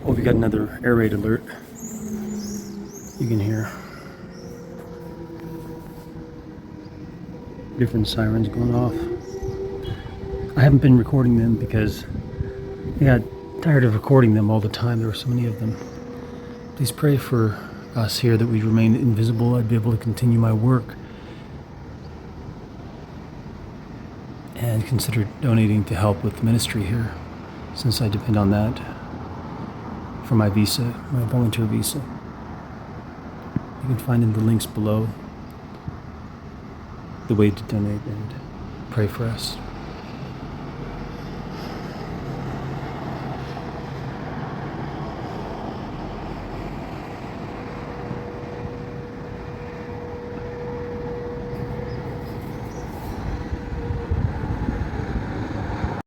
Oh, we got another air raid alert. You can hear different sirens going off. I haven't been recording them because I got tired of recording them all the time. There were so many of them. Please pray for us here that we remain invisible. I'd be able to continue my work. And consider donating to help with the ministry here, since I depend on that for my visa, my volunteer visa. You can find in the links below the way to donate and pray for us.